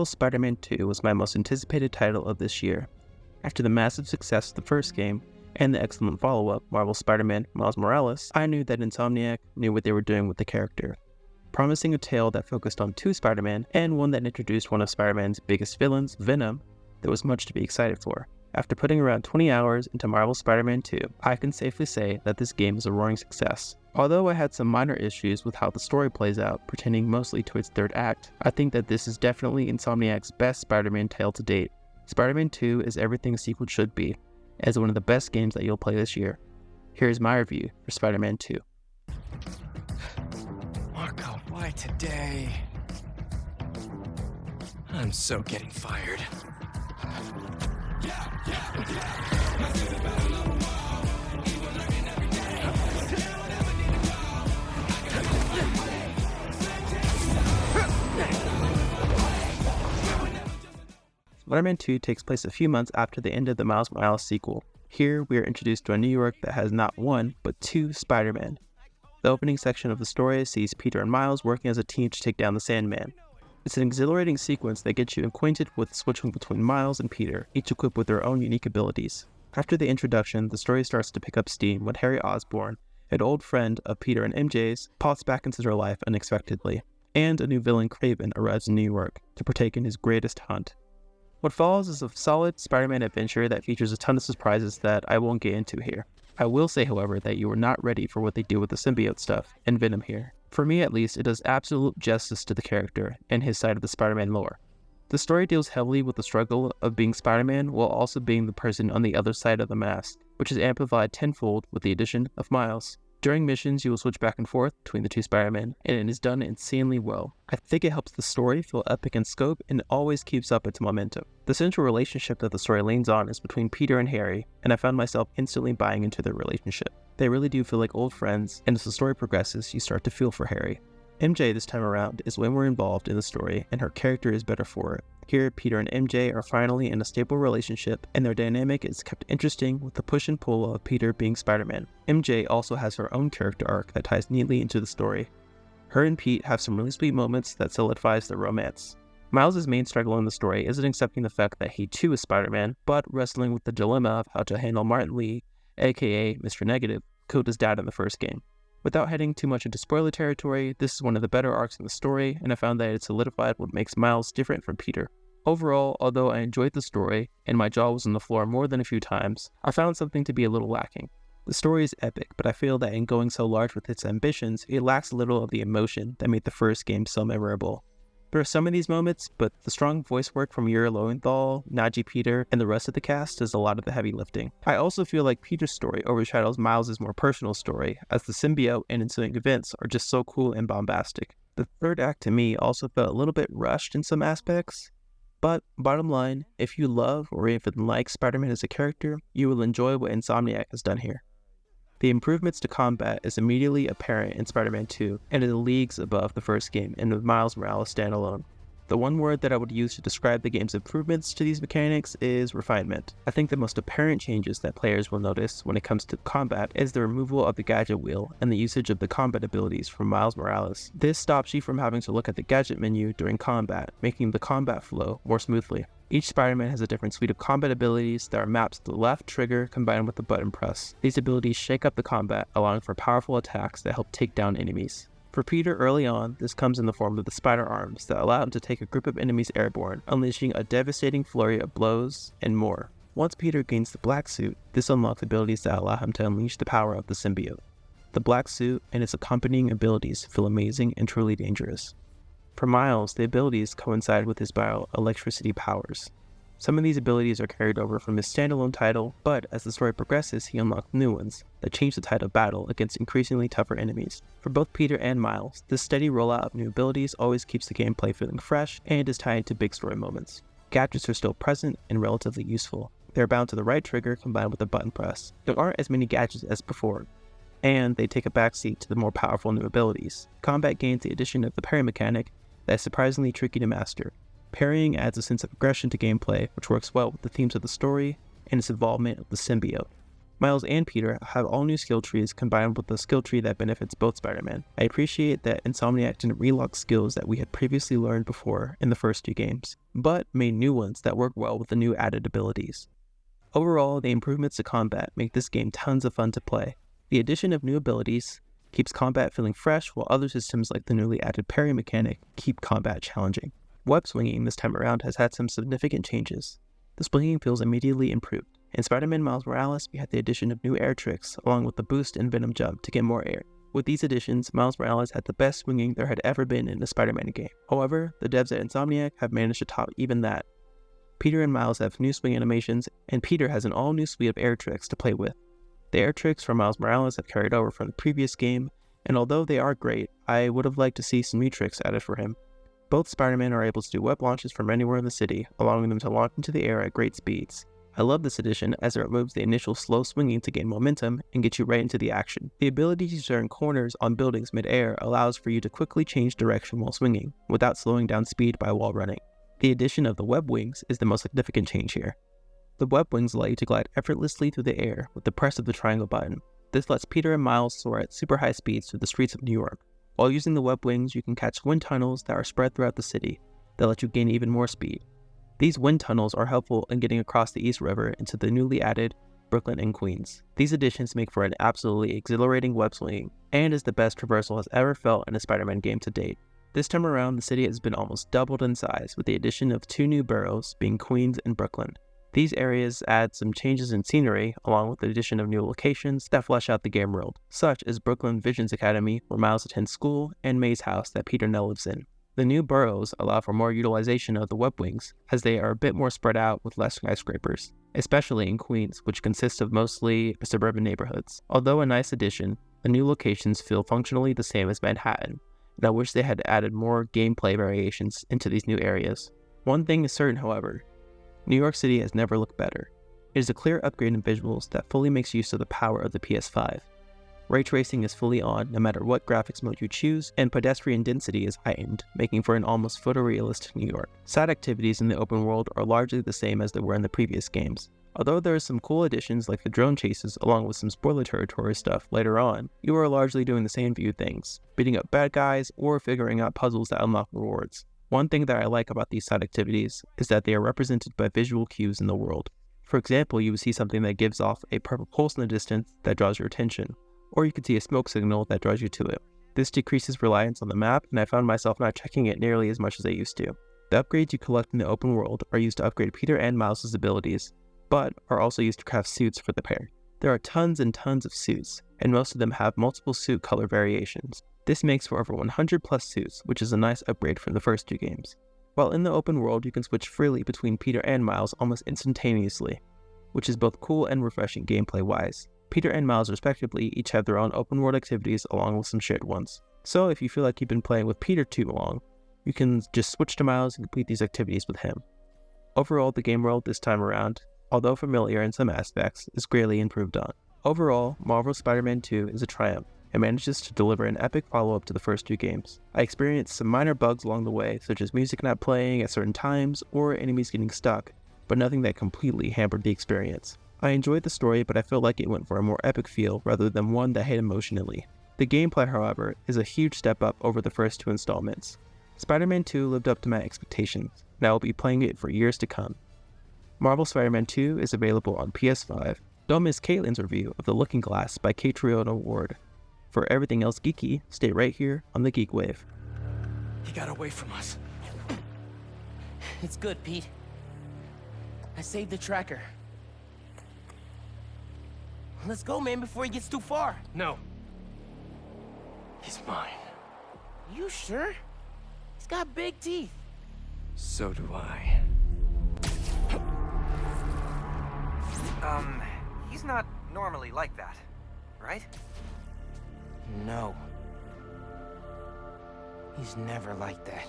Marvel's Spider-Man 2 was my most anticipated title of this year. After the massive success of the first game, and the excellent follow-up, Marvel's Spider-Man Miles Morales, I knew that Insomniac knew what they were doing with the character. Promising a tale that focused on two Spider-Man, and one that introduced one of Spider-Man's biggest villains, Venom, there was much to be excited for. After putting around 20 hours into Marvel's Spider-Man 2, I can safely say that this game is a roaring success. Although I had some minor issues with how the story plays out, pertaining mostly to its third act, I think that this is definitely Insomniac's best Spider-Man tale to date. Spider-Man 2 is everything a sequel should be, as one of the best games that you'll play this year. Here's my review for Spider-Man 2. Marco, why today? I'm so getting fired. Spider-Man 2 takes place a few months after the end of the Miles Morales sequel. Here, we are introduced to a New York that has not one, but two Spider-Men. The opening section of the story sees Peter and Miles working as a team to take down the Sandman. It's an exhilarating sequence that gets you acquainted with switching between Miles and Peter, each equipped with their own unique abilities. After the introduction, the story starts to pick up steam when Harry Osborn, an old friend of Peter and MJ's, pops back into their life unexpectedly, and a new villain, Kraven, arrives in New York to partake in his greatest hunt. What follows is a solid Spider-Man adventure that features a ton of surprises that I won't get into here. I will say, however, that you are not ready for what they do with the symbiote stuff and Venom here. For me at least, it does absolute justice to the character and his side of the Spider-Man lore. The story deals heavily with the struggle of being Spider-Man while also being the person on the other side of the mask, which is amplified tenfold with the addition of Miles. During missions, you will switch back and forth between the two Spider-Men, and it is done insanely well. I think it helps the story feel epic in scope and always keeps up its momentum. The central relationship that the story leans on is between Peter and Harry, and I found myself instantly buying into their relationship. They really do feel like old friends, and as the story progresses, you start to feel for Harry. MJ this time around is way more involved in the story, and her character is better for it. Here, Peter and MJ are finally in a stable relationship, and their dynamic is kept interesting with the push and pull of Peter being Spider-Man. MJ also has her own character arc that ties neatly into the story. Her and Pete have some really sweet moments that solidifies their romance. Miles' main struggle in the story isn't accepting the fact that he too is Spider-Man, but wrestling with the dilemma of how to handle Martin Lee, aka Mr. Negative, who killed his dad in the first game. Without heading too much into spoiler territory, this is one of the better arcs in the story, and I found that it solidified what makes Miles different from Peter. Overall, although I enjoyed the story, and my jaw was on the floor more than a few times, I found something to be a little lacking. The story is epic, but I feel that in going so large with its ambitions, it lacks a little of the emotion that made the first game so memorable. There are some of these moments, but the strong voice work from Yuri Lowenthal, Najee Peter, and the rest of the cast does a lot of the heavy lifting. I also feel like Peter's story overshadows Miles' more personal story, as the symbiote and ensuing events are just so cool and bombastic. The third act to me also felt a little bit rushed in some aspects, but bottom line, if you love or even like Spider-Man as a character, you will enjoy what Insomniac has done here. The improvements to combat is immediately apparent in Spider-Man 2, and is leagues above the first game and with Miles Morales standalone. The one word that I would use to describe the game's improvements to these mechanics is refinement. I think the most apparent changes that players will notice when it comes to combat is the removal of the gadget wheel and the usage of the combat abilities from Miles Morales. This stops you from having to look at the gadget menu during combat, making the combat flow more smoothly. Each Spider-Man has a different suite of combat abilities that are mapped to the left trigger combined with the button press. These abilities shake up the combat, allowing for powerful attacks that help take down enemies. For Peter early on, this comes in the form of the spider arms that allow him to take a group of enemies airborne, unleashing a devastating flurry of blows and more. Once Peter gains the black suit, this unlocks abilities that allow him to unleash the power of the symbiote. The black suit and its accompanying abilities feel amazing and truly dangerous. For Miles, the abilities coincide with his bioelectricity powers. Some of these abilities are carried over from his standalone title, but as the story progresses, he unlocks new ones that change the tide of battle against increasingly tougher enemies. For both Peter and Miles, this steady rollout of new abilities always keeps the gameplay feeling fresh and is tied to big story moments. Gadgets are still present and relatively useful. They are bound to the right trigger combined with a button press. There aren't as many gadgets as before, and they take a backseat to the more powerful new abilities. Combat gains the addition of the parry mechanic that is surprisingly tricky to master. Parrying adds a sense of aggression to gameplay, which works well with the themes of the story and its involvement of the symbiote. Miles and Peter have all new skill trees combined with the skill tree that benefits both Spider-Man. I appreciate that Insomniac didn't relock skills that we had previously learned before in the first 2 games, but made new ones that work well with the new added abilities. Overall, the improvements to combat make this game tons of fun to play. The addition of new abilities keeps combat feeling fresh, while other systems like the newly added parry mechanic keep combat challenging. Web swinging this time around has had some significant changes. The swinging feels immediately improved. In Spider-Man Miles Morales, we had the addition of new air tricks, along with the boost and Venom jump to get more air. With these additions, Miles Morales had the best swinging there had ever been in a Spider-Man game. However, the devs at Insomniac have managed to top even that. Peter and Miles have new swing animations, and Peter has an all-new suite of air tricks to play with. The air tricks from Miles Morales have carried over from the previous game, and although they are great, I would have liked to see some new tricks added for him. Both Spider-Man are able to do web launches from anywhere in the city, allowing them to launch into the air at great speeds. I love this addition as it removes the initial slow swinging to gain momentum and get you right into the action. The ability to turn corners on buildings mid-air allows for you to quickly change direction while swinging, without slowing down speed by wall running. The addition of the web wings is the most significant change here. The web wings allow you to glide effortlessly through the air with the press of the triangle button. This lets Peter and Miles soar at super high speeds through the streets of New York. While using the web wings, you can catch wind tunnels that are spread throughout the city that let you gain even more speed. These wind tunnels are helpful in getting across the East River into the newly added Brooklyn and Queens. These additions make for an absolutely exhilarating web swinging, and is the best traversal has ever felt in a Spider-Man game to date. This time around, the city has been almost doubled in size, with the addition of 2 new boroughs, being Queens and Brooklyn. These areas add some changes in scenery, along with the addition of new locations that flesh out the game world, such as Brooklyn Visions Academy, where Miles attends school, and May's house that Peter now lives in. The new boroughs allow for more utilization of the web wings, as they are a bit more spread out with less skyscrapers, especially in Queens, which consists of mostly suburban neighborhoods. Although a nice addition, the new locations feel functionally the same as Manhattan, and I wish they had added more gameplay variations into these new areas. One thing is certain, however, New York City has never looked better. It is a clear upgrade in visuals that fully makes use of the power of the PS5. Ray tracing is fully on no matter what graphics mode you choose, and pedestrian density is heightened, making for an almost photorealistic New York. Side activities in the open world are largely the same as they were in the previous games. Although there are some cool additions like the drone chases along with some spoiler territory stuff later on, you are largely doing the same few things, beating up bad guys or figuring out puzzles that unlock rewards. One thing that I like about these side activities is that they are represented by visual cues in the world. For example, you would see something that gives off a purple pulse in the distance that draws your attention, or you could see a smoke signal that draws you to it. This decreases reliance on the map, and I found myself not checking it nearly as much as I used to. The upgrades you collect in the open world are used to upgrade Peter and Miles' abilities, but are also used to craft suits for the pair. There are tons and tons of suits, and most of them have multiple suit color variations. This makes for over 100 plus suits, which is a nice upgrade from the first 2 games. While in the open world, you can switch freely between Peter and Miles almost instantaneously, which is both cool and refreshing gameplay-wise. Peter and Miles respectively each have their own open world activities along with some shared ones. So if you feel like you've been playing with Peter too long, you can just switch to Miles and complete these activities with him. Overall, the game world this time around, although familiar in some aspects, is greatly improved on. Overall, Marvel's Spider-Man 2 is a triumph and manages to deliver an epic follow-up to the first 2 games. I experienced some minor bugs along the way, such as music not playing at certain times or enemies getting stuck, but nothing that completely hampered the experience. I enjoyed the story, but I felt like it went for a more epic feel rather than one that hit emotionally. The gameplay, however, is a huge step up over the first 2 installments. Spider-Man 2 lived up to my expectations, and I will be playing it for years to come. Marvel Spider-Man 2 is available on PS5. Don't miss Caitlin's review of The Looking Glass by Catriona Ward. For everything else geeky, stay right here on the Geek Wave. He got away from us. It's good, Pete. I saved the tracker. Let's go, man, before he gets too far. No. He's mine. You sure? He's got big teeth. So do I. He's not normally like that, right? No. He's never like that.